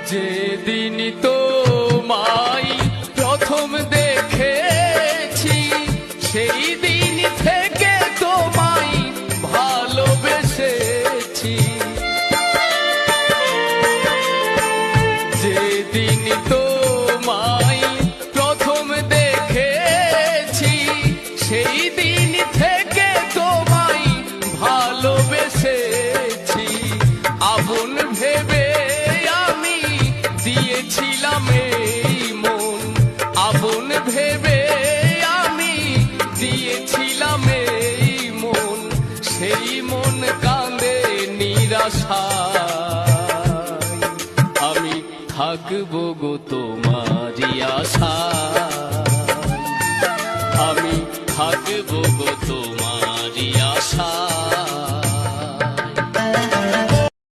যেদিন তোমায় প্রথম দেখেছি সেই দিন থেকে তোমায় ভালোবেসেছি। যেদিন তোমায় প্রথম দেখেছি সেই দিন থেকে তোমায় ভালোবেসেছি। আপন ভেবে আমি দিয়েছিলাম এই মন, আপন ভেবে আমি দিয়েছিলাম এই মন, সেই মন কাঁদে নিরাশায়। আমি থাকবো গো তোমারই আশায়, আমি থাকবো গো তোমারই আশায়।